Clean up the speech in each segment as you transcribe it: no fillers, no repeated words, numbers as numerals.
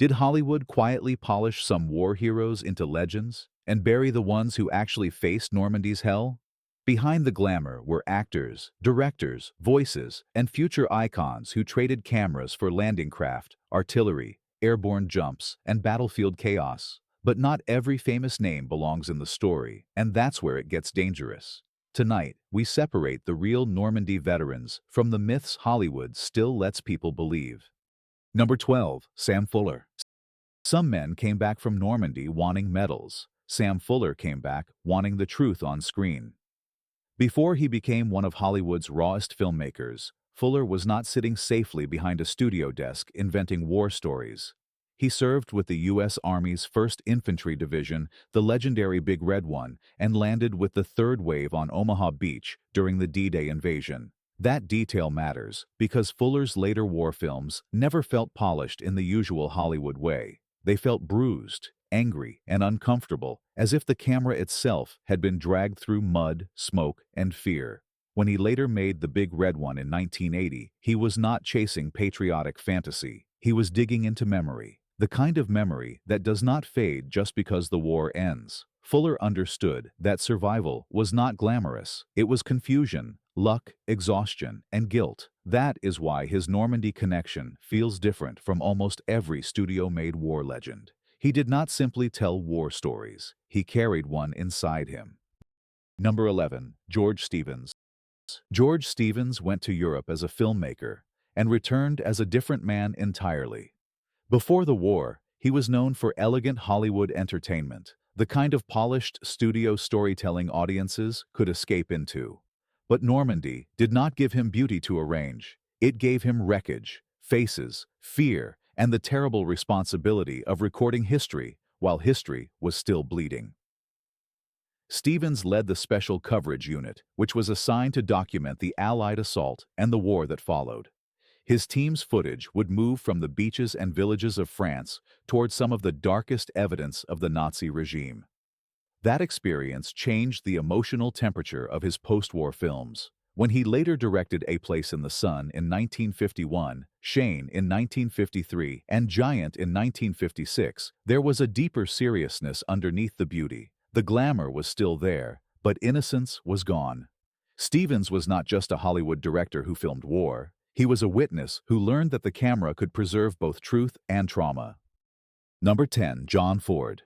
Did Hollywood quietly polish some war heroes into legends and bury the ones who actually faced Normandy's hell? Behind the glamour were actors, directors, voices, and future icons who traded cameras for landing craft, artillery, airborne jumps, and battlefield chaos. But not every famous name belongs in the story, and that's where it gets dangerous. Tonight, we separate the real Normandy veterans from the myths Hollywood still lets people believe. Number 12. Sam Fuller. Some men came back from Normandy wanting medals. Sam Fuller came back wanting the truth on screen. Before he became one of Hollywood's rawest filmmakers, Fuller was not sitting safely behind a studio desk inventing war stories. He served with the U.S. Army's 1st Infantry Division, the legendary Big Red One, and landed with the 3rd Wave on Omaha Beach during the D-Day invasion. That detail matters because Fuller's later war films never felt polished in the usual Hollywood way. They felt bruised, angry, and uncomfortable, as if the camera itself had been dragged through mud, smoke, and fear. When he later made The Big Red One in 1980, he was not chasing patriotic fantasy. He was digging into memory, the kind of memory that does not fade just because the war ends. Fuller understood that survival was not glamorous. It was confusion, luck, exhaustion, and guilt. That is why his Normandy connection feels different from almost every studio-made war legend. He did not simply tell war stories. He carried one inside him. Number 11. George Stevens. George Stevens went to Europe as a filmmaker and returned as a different man entirely. Before the war, he was known for elegant Hollywood entertainment, the kind of polished studio storytelling audiences could escape into. But Normandy did not give him beauty to arrange. It gave him wreckage, faces, fear, and the terrible responsibility of recording history while history was still bleeding. Stevens led the Special Coverage Unit, which was assigned to document the Allied assault and the war that followed. His team's footage would move from the beaches and villages of France towards some of the darkest evidence of the Nazi regime. That experience changed the emotional temperature of his post-war films. When he later directed A Place in the Sun in 1951, Shane in 1953, and Giant in 1956, there was a deeper seriousness underneath the beauty. The glamour was still there, but innocence was gone. Stevens was not just a Hollywood director who filmed war. He was a witness who learned that the camera could preserve both truth and trauma. Number 10. John Ford.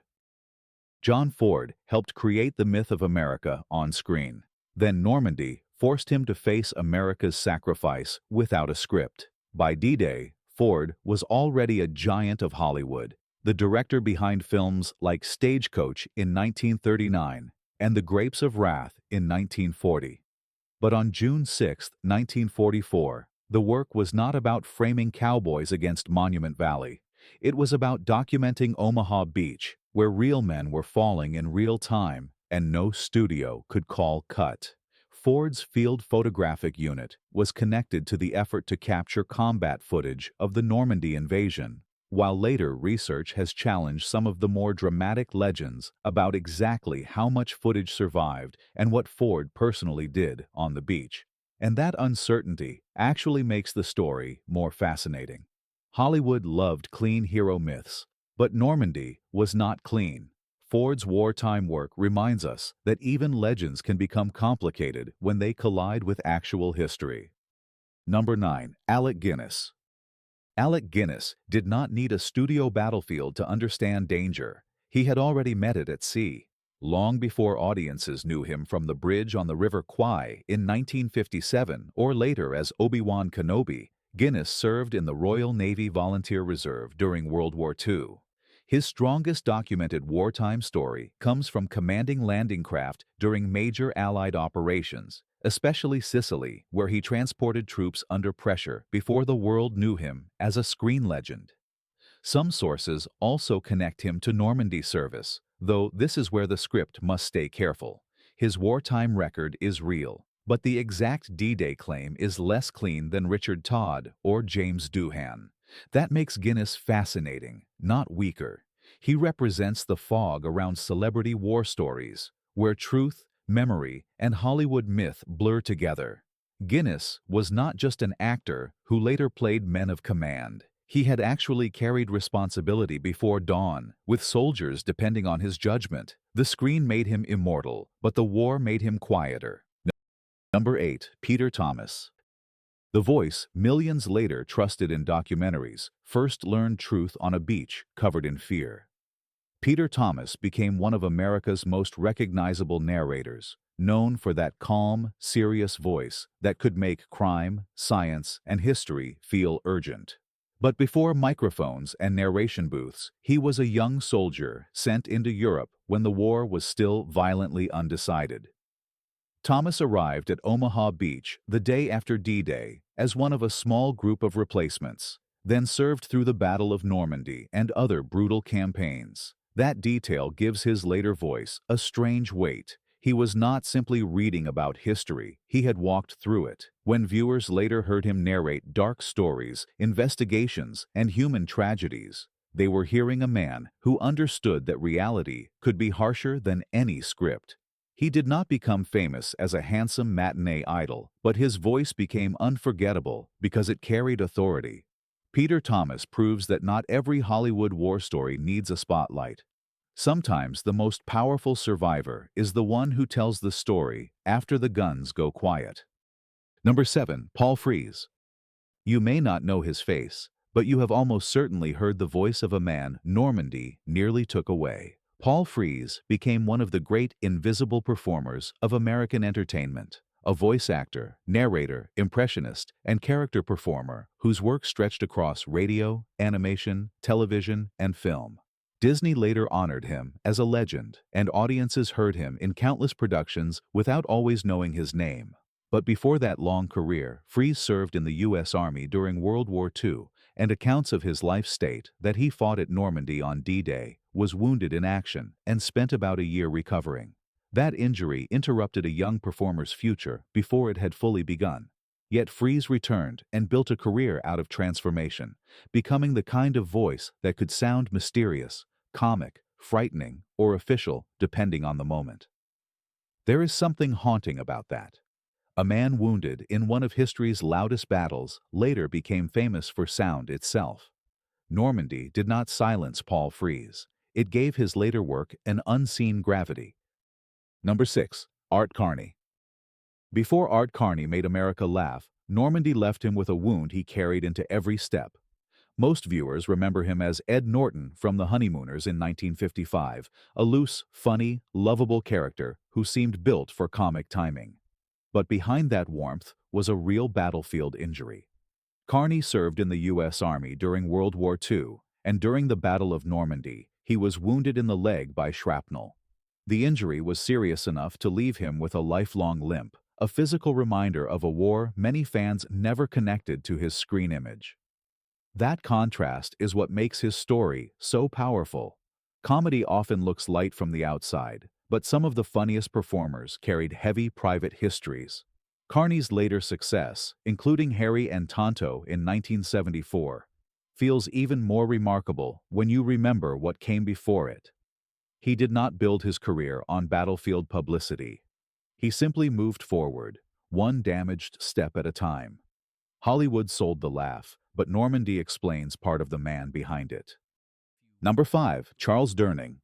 John Ford helped create the myth of America on screen. Then Normandy forced him to face America's sacrifice without a script. By D-Day, Ford was already a giant of Hollywood, the director behind films like Stagecoach in 1939 and The Grapes of Wrath in 1940. But on June 6, 1944, the work was not about framing cowboys against Monument Valley. It was about documenting Omaha Beach, where real men were falling in real time and no studio could call cut. Ford's Field Photographic Unit was connected to the effort to capture combat footage of the Normandy invasion, while later research has challenged some of the more dramatic legends about exactly how much footage survived and what Ford personally did on the beach. And that uncertainty actually makes the story more fascinating. Hollywood loved clean hero myths, but Normandy was not clean. Ford's wartime work reminds us that even legends can become complicated when they collide with actual history. Number 9. Alec Guinness. Alec Guinness did not need a studio battlefield to understand danger. He had already met it at sea. Long before audiences knew him from the bridge on the River Kwai in 1957 or later as Obi-Wan Kenobi, Guinness served in the Royal Navy Volunteer Reserve during World War II. His strongest documented wartime story comes from commanding landing craft during major Allied operations, especially Sicily, where he transported troops under pressure before the world knew him as a screen legend. Some sources also connect him to Normandy service, though this is where the script must stay careful. His wartime record is real, but the exact D-Day claim is less clean than Richard Todd or James Doohan. That makes Guinness fascinating, not weaker. He represents the fog around celebrity war stories, where truth, memory, and Hollywood myth blur together. Guinness was not just an actor who later played men of command. He had actually carried responsibility before dawn, with soldiers depending on his judgment. The screen made him immortal, but the war made him quieter. Number 8. Peter Thomas. The voice millions later trusted in documentaries first learned truth on a beach covered in fear. Peter Thomas became one of America's most recognizable narrators, known for that calm, serious voice that could make crime, science, and history feel urgent. But before microphones and narration booths, he was a young soldier sent into Europe when the war was still violently undecided. Thomas arrived at Omaha Beach the day after D-Day as one of a small group of replacements, then served through the Battle of Normandy and other brutal campaigns. That detail gives his later voice a strange weight. He was not simply reading about history, he had walked through it. When viewers later heard him narrate dark stories, investigations, and human tragedies, they were hearing a man who understood that reality could be harsher than any script. He did not become famous as a handsome matinee idol, but his voice became unforgettable because it carried authority. Peter Thomas proves that not every Hollywood war story needs a spotlight. Sometimes the most powerful survivor is the one who tells the story after the guns go quiet. Number 7. Paul Frees. You may not know his face, but you have almost certainly heard the voice of a man Normandy nearly took away. Paul Frees became one of the great invisible performers of American entertainment, a voice actor, narrator, impressionist, and character performer whose work stretched across radio, animation, television, and film. Disney later honored him as a legend, and audiences heard him in countless productions without always knowing his name. But before that long career, Frees served in the U.S. Army during World War II, and accounts of his life state that he fought at Normandy on D-Day, was wounded in action, and spent about a year recovering. That injury interrupted a young performer's future before it had fully begun. Yet Frees returned and built a career out of transformation, becoming the kind of voice that could sound mysterious, comic, frightening, or official, depending on the moment. There is something haunting about that. A man wounded in one of history's loudest battles later became famous for sound itself. Normandy did not silence Paul Frees. It gave his later work an unseen gravity. Number 6. Art Carney. Before Art Carney made America laugh, Normandy left him with a wound he carried into every step. Most viewers remember him as Ed Norton from The Honeymooners in 1955, a loose, funny, lovable character who seemed built for comic timing. But behind that warmth was a real battlefield injury. Carney served in the U.S. Army during World War II, and during the Battle of Normandy, he was wounded in the leg by shrapnel. The injury was serious enough to leave him with a lifelong limp, a physical reminder of a war many fans never connected to his screen image. That contrast is what makes his story so powerful. Comedy often looks light from the outside, but some of the funniest performers carried heavy private histories. Carney's later success, including Harry and Tonto in 1974, feels even more remarkable when you remember what came before it. He did not build his career on battlefield publicity. He simply moved forward, one damaged step at a time. Hollywood sold the laugh, but Normandy explains part of the man behind it. Number 5. Charles Durning.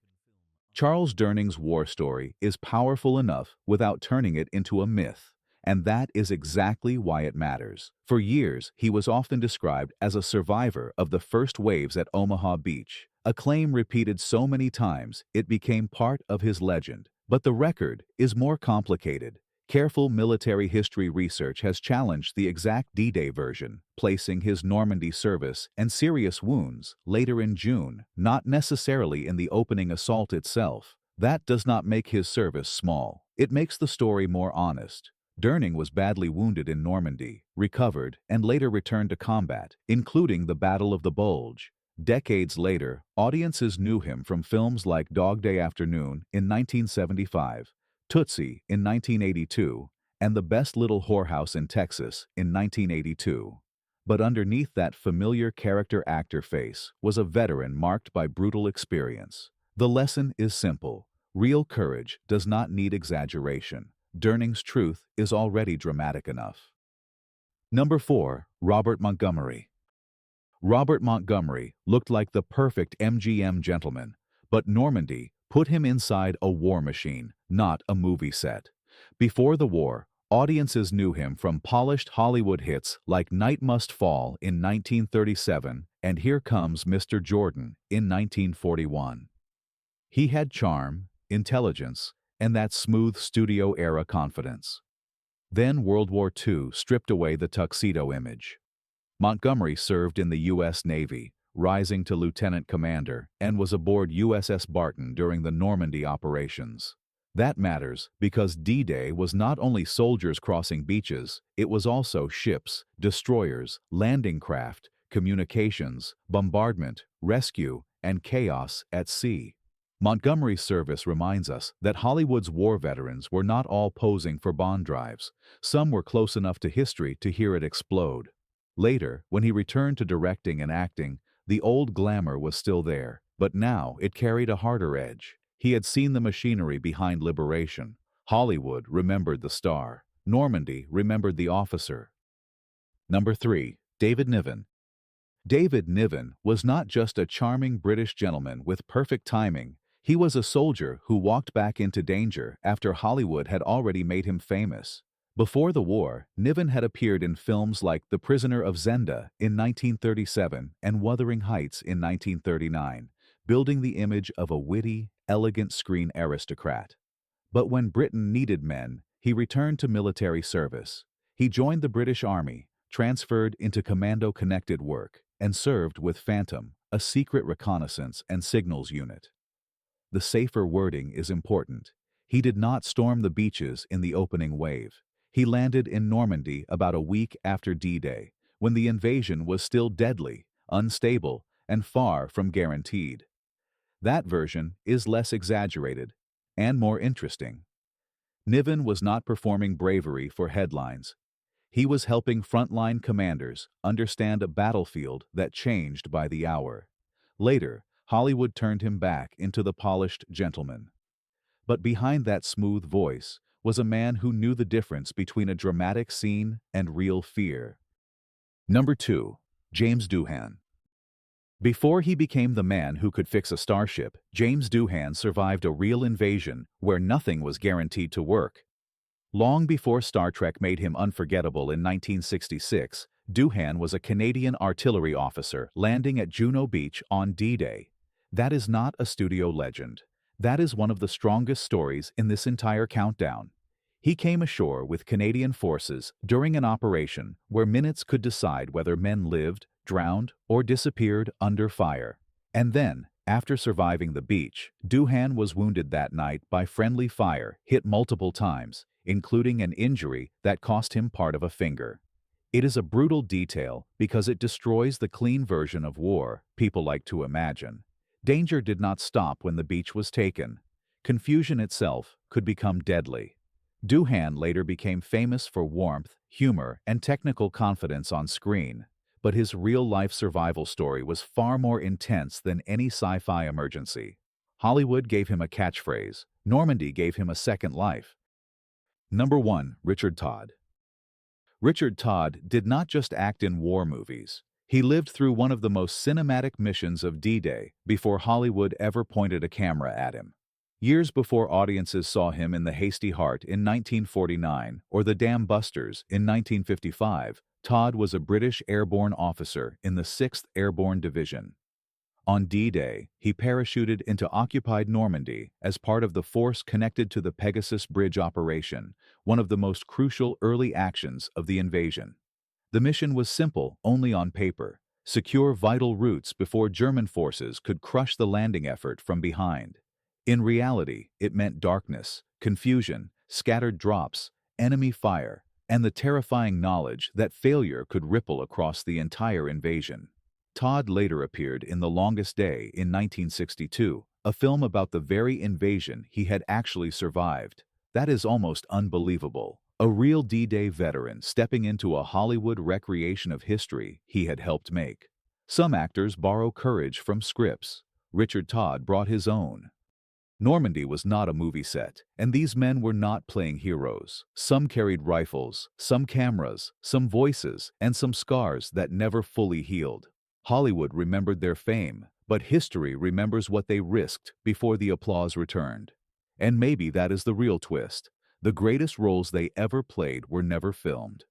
Charles Durning's war story is powerful enough without turning it into a myth, and that is exactly why it matters. For years, he was often described as a survivor of the first waves at Omaha Beach, a claim repeated so many times it became part of his legend. But the record is more complicated. Careful military history research has challenged the exact D-Day version, placing his Normandy service and serious wounds later in June, not necessarily in the opening assault itself. That does not make his service small. It makes the story more honest. Durning was badly wounded in Normandy, recovered, and later returned to combat, including the Battle of the Bulge. Decades later, audiences knew him from films like Dog Day Afternoon in 1975, Tootsie in 1982, and The Best Little Whorehouse in Texas in 1982. But underneath that familiar character-actor face was a veteran marked by brutal experience. The lesson is simple. Real courage does not need exaggeration. Durning's truth is already dramatic enough. Number 4. Robert Montgomery. Robert Montgomery looked like the perfect MGM gentleman, but Normandy put him inside a war machine, not a movie set. Before the war, audiences knew him from polished Hollywood hits like Night Must Fall in 1937 and Here Comes Mr. Jordan in 1941. He had charm, intelligence, and that smooth studio-era confidence. Then World War II stripped away the tuxedo image. Montgomery served in the U.S. Navy, rising to lieutenant commander, and was aboard USS Barton during the Normandy operations. That matters because D-Day was not only soldiers crossing beaches, it was also ships, destroyers, landing craft, communications, bombardment, rescue, and chaos at sea. Montgomery's service reminds us that Hollywood's war veterans were not all posing for bond drives. Some were close enough to history to hear it explode. Later, when he returned to directing and acting, the old glamour was still there, but now it carried a harder edge. He had seen the machinery behind liberation. Hollywood remembered the star. Normandy remembered the officer. Number 3. David Niven. David Niven was not just a charming British gentleman with perfect timing. He was a soldier who walked back into danger after Hollywood had already made him famous. Before the war, Niven had appeared in films like The Prisoner of Zenda in 1937 and Wuthering Heights in 1939, building the image of a witty, elegant screen aristocrat. But when Britain needed men, he returned to military service. He joined the British Army, transferred into commando-connected work, and served with Phantom, a secret reconnaissance and signals unit. The safer wording is important. He did not storm the beaches in the opening wave. He landed in Normandy about a week after D-Day, when the invasion was still deadly, unstable, and far from guaranteed. That version is less exaggerated and more interesting. Niven was not performing bravery for headlines. He was helping frontline commanders understand a battlefield that changed by the hour. Later, Hollywood turned him back into the polished gentleman. But behind that smooth voice was a man who knew the difference between a dramatic scene and real fear. Number 2. James Doohan. Before he became the man who could fix a starship, James Doohan survived a real invasion where nothing was guaranteed to work. Long before Star Trek made him unforgettable in 1966, Doohan was a Canadian artillery officer landing at Juno Beach on D-Day. That is not a studio legend. That is one of the strongest stories in this entire countdown. He came ashore with Canadian forces during an operation where minutes could decide whether men lived, drowned, or disappeared under fire. And then, after surviving the beach, Doohan was wounded that night by friendly fire, hit multiple times, including an injury that cost him part of a finger. It is a brutal detail because it destroys the clean version of war people like to imagine. Danger did not stop when the beach was taken. Confusion itself could become deadly. Doohan later became famous for warmth, humor, and technical confidence on screen, but his real-life survival story was far more intense than any sci-fi emergency. Hollywood gave him a catchphrase. Normandy gave him a second life. Number 1. Richard Todd. Richard Todd did not just act in war movies. He lived through one of the most cinematic missions of D-Day before Hollywood ever pointed a camera at him. Years before audiences saw him in The Hasty Heart in 1949 or The Dam Busters in 1955, Todd was a British airborne officer in the 6th Airborne Division. On D-Day, he parachuted into occupied Normandy as part of the force connected to the Pegasus Bridge operation, one of the most crucial early actions of the invasion. The mission was simple only on paper: secure vital routes before German forces could crush the landing effort from behind. In reality, it meant darkness, confusion, scattered drops, enemy fire, and the terrifying knowledge that failure could ripple across the entire invasion. Todd later appeared in The Longest Day in 1962, a film about the very invasion he had actually survived. That is almost unbelievable. A real D-Day veteran stepping into a Hollywood recreation of history he had helped make. Some actors borrow courage from scripts. Richard Todd brought his own. Normandy was not a movie set, and these men were not playing heroes. Some carried rifles, some cameras, some voices, and some scars that never fully healed. Hollywood remembered their fame, but history remembers what they risked before the applause returned. And maybe that is the real twist. The greatest roles they ever played were never filmed.